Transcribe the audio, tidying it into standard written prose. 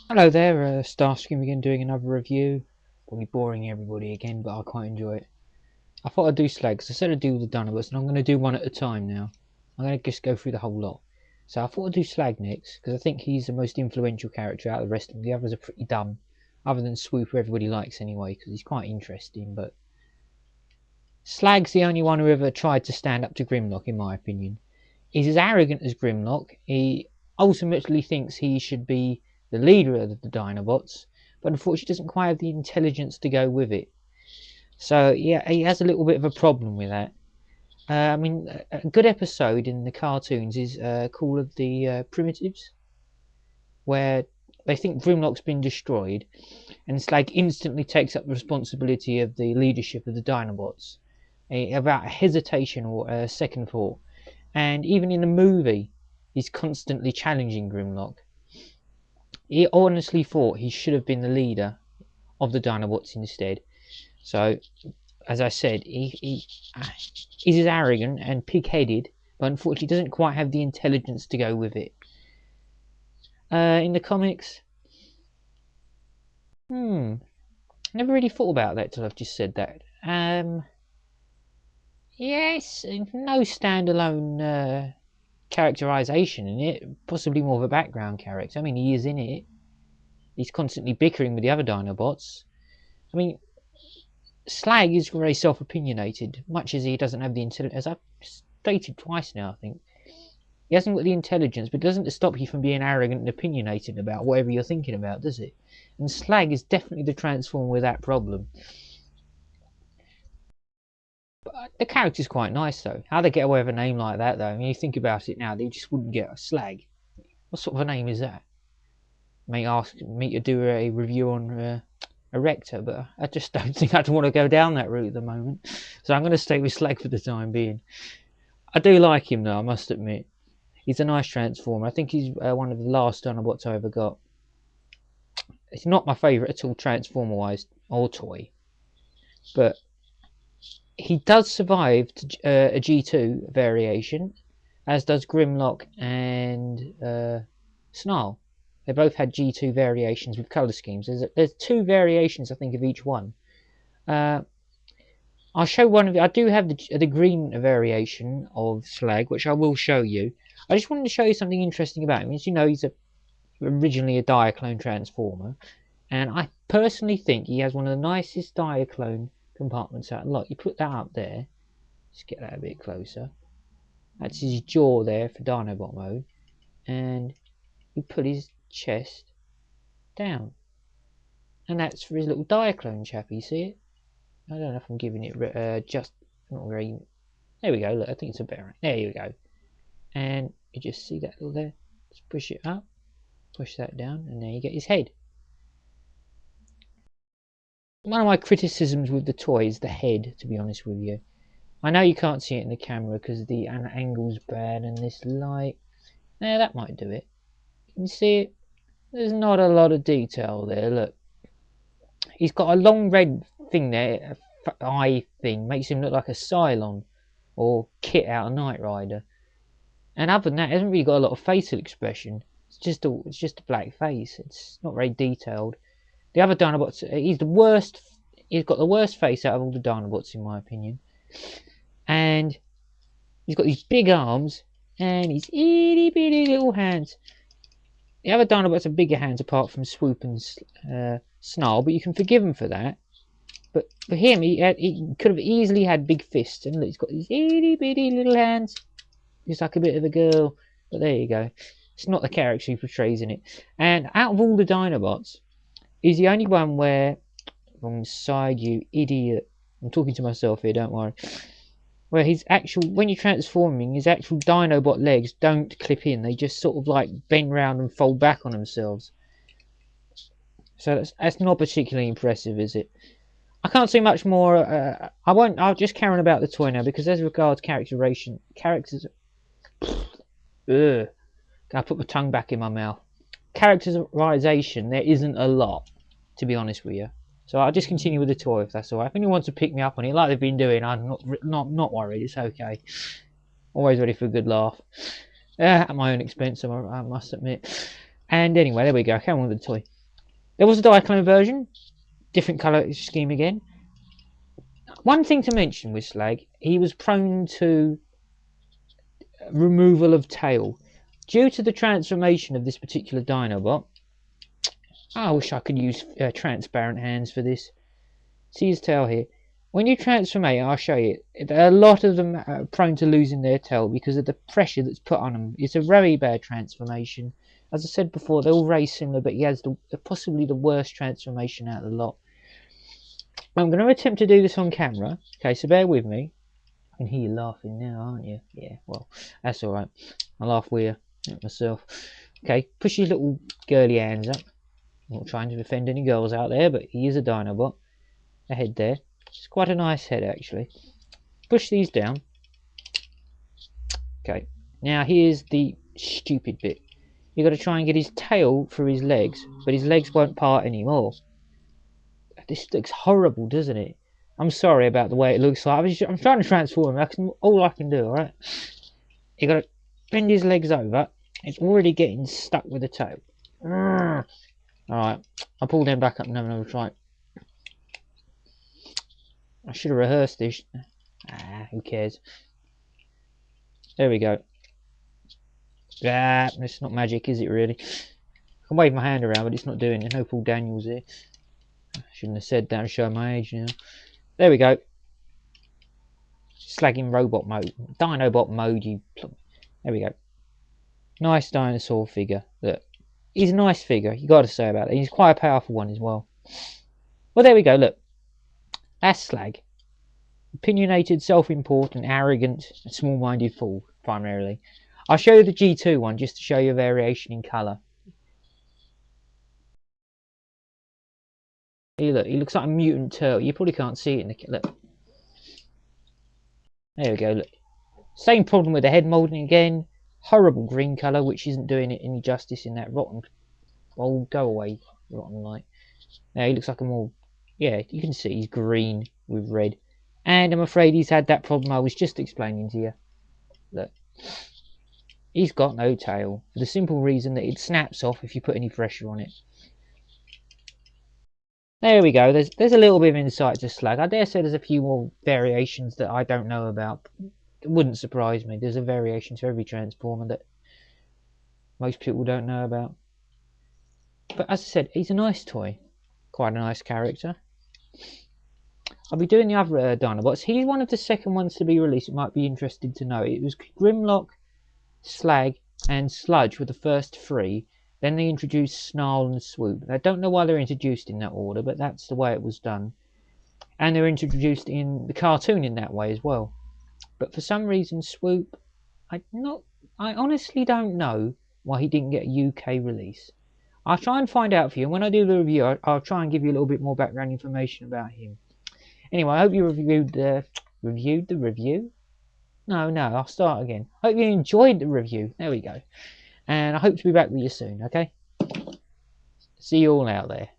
Hello there, Starscream again doing another review. Probably boring everybody again, but I quite enjoy it. I thought I'd do slag, because I said I'd do the Dinobots, and I'm going to do one at a time now. I'm going to just go through the whole lot. So I thought I'd do slag next, because I think he's the most influential character out of the rest of them. The others are pretty dumb, other than Swoop, who everybody likes anyway, because he's quite interesting, but slag's the only one who ever tried to stand up to Grimlock, in my opinion. He's as arrogant as Grimlock. He ultimately thinks he should be the leader of the Dinobots, but unfortunately doesn't quite have the intelligence to go with it. So yeah, he has a little bit of a problem with that. A good episode in the cartoons is Call of the Primitives, where they think Grimlock's been destroyed, and Slag instantly takes up the responsibility of the leadership of the Dinobots, without a hesitation or a second thought. And even in the movie, he's constantly challenging Grimlock. He honestly thought he should have been the leader of the Dinobots instead. So, as I said, he's as arrogant and pig-headed, but unfortunately doesn't quite have the intelligence to go with it. In the comics, never really thought about that till I've just said that. Yes, no standalone characterization in it. Possibly more of a background character. I mean, he is in it. He's constantly bickering with the other Dinobots. I mean, Slag is very self-opinionated, much as he doesn't have the intelligence. As I've stated twice now, I think. He hasn't got the intelligence, but it doesn't stop you from being arrogant and opinionated about whatever you're thinking about, does it? And Slag is definitely the Transformer with that problem. But the character's quite nice, though. How they get away with a name like that, though? I mean, you think about it now, they just wouldn't get a Slag. What sort of a name is that? May ask me to do a review on Erector, but I just don't think I'd want to go down that route at the moment. So I'm going to stay with Slag for the time being. I do like him, though, I must admit. He's a nice Transformer. I think he's one of the last Dinobots I ever got. It's not my favourite at all, Transformer-wise, or toy. But he does survive a G2 variation, as does Grimlock and Snarl. They both had G2 variations with colour schemes. There's two variations, I think, of each one. I'll show one of it. I do have the green variation of Slag, which I will show you. I just wanted to show you something interesting about him. As you know, he's originally a Diaclone Transformer, and I personally think he has one of the nicest Diaclone compartments out. Look, you put that up there. Let's get that a bit closer. That's his jaw there for Dinobot mode, and you put his chest down, and that's for his little Diaclone chap. You see it? I don't know if I'm giving it just not very. There we go. Look, I think it's a better. There you go. And you just see that little there. Just push it up, push that down, and there you get his head. One of my criticisms with the toy is the head, to be honest with you. I know you can't see it in the camera because the angle's bad and this light. Now that might do it. Can you see it? There's not a lot of detail there. Look, he's got a long red thing there, eye thing, makes him look like a Cylon or Kit out of Knight Rider. And other than that, he hasn't really got a lot of facial expression. It's just a black face. It's not very detailed. The other Dinobots, he's the worst. He's got the worst face out of all the Dinobots, in my opinion. And he's got these big arms and his itty bitty little hands. The other Dinobots have bigger hands apart from Swoop and Snarl, but you can forgive him for that. But for him, he could have easily had big fists. And look, he's got these itty bitty little hands. He's like a bit of a girl. But there you go. It's not the character he portrays in it. And out of all the Dinobots, he's the only one where, wrong side, you idiot. I'm talking to myself here, don't worry. Where his actual, when you're transforming, his actual Dinobot legs don't clip in. They just sort of like bend round and fold back on themselves. So that's not particularly impressive, is it? I can't say much more. I'll just carry on about the toy now, because as regards characterization, ugh, I put my tongue back in my mouth. Characterization, there isn't a lot, to be honest with you. So I'll just continue with the toy, if that's alright. If anyone wants to pick me up on it, like they've been doing, I'm not worried. It's okay. Always ready for a good laugh. At my own expense, I must admit. And anyway, there we go. Come on with the toy. There was a diaclone version, different colour scheme again. One thing to mention with Slag, he was prone to removal of tail. Due to the transformation of this particular Dinobot, I wish I could use transparent hands for this. See his tail here. When you transformate, I'll show you. A lot of them are prone to losing their tail because of the pressure that's put on them. It's a very bad transformation. As I said before, they're all very similar, but he has possibly the worst transformation out of the lot. I'm going to attempt to do this on camera. Okay, so bear with me. I can hear you laughing now, aren't you? Yeah, well, that's alright. I laugh with you, not myself. Okay, push your little girly hands up. I'm not trying to offend any girls out there, but he is a Dinobot. A head there. It's quite a nice head, actually. Push these down. Okay, now here's the stupid bit. You've got to try and get his tail through his legs, but his legs won't part anymore. This looks horrible, doesn't it? I'm sorry about the way it looks like. I'm trying to transform him. That's all I can do, alright? You've got to bend his legs over. It's already getting stuck with the tail. Alright, I'll pull them back up and have another try. I should have rehearsed this. Who cares? There we go. It's not magic, is it really? I can wave my hand around, but it's not doing it. No Paul Daniels here. I shouldn't have said that and show my age now. There we go. Slagging robot mode. Dinobot mode, you plum. There we go. Nice dinosaur figure. Look. He's a nice figure, you got to say about it. He's quite a powerful one as well. Well, there we go, look. That's Slag. Opinionated, self-important, arrogant, and small-minded fool, primarily. I'll show you the G2 one, just to show you a variation in colour. Here, look, he looks like a mutant turtle. You probably can't see it in the... Look. There we go, look. Same problem with the head moulding again. Horrible green colour, which isn't doing it any justice in that rotten... Oh, go away, rotten light. Now he looks like a more... Yeah, you can see he's green with red. And I'm afraid he's had that problem I was just explaining to you. Look. He's got no tail. For the simple reason that it snaps off if you put any pressure on it. There we go. There's a little bit of insight to Slag. I dare say there's a few more variations that I don't know about. It wouldn't surprise me. There's a variation to every Transformer that most people don't know about. But as I said, he's a nice toy. Quite a nice character. I'll be doing the other Dinobots. He's one of the second ones to be released. It might be interesting to know. It was Grimlock, Slag, and Sludge were the first three. Then they introduced Snarl and Swoop. I don't know why they're introduced in that order, but that's the way it was done. And they're introduced in the cartoon in that way as well. But for some reason, Swoop, I honestly don't know why he didn't get a UK release. I'll try and find out for you. And when I do the review, I'll try and give you a little bit more background information about him. Anyway, I hope you reviewed the review. No, I'll start again. I hope you enjoyed the review. There we go. And I hope to be back with you soon, okay? See you all out there.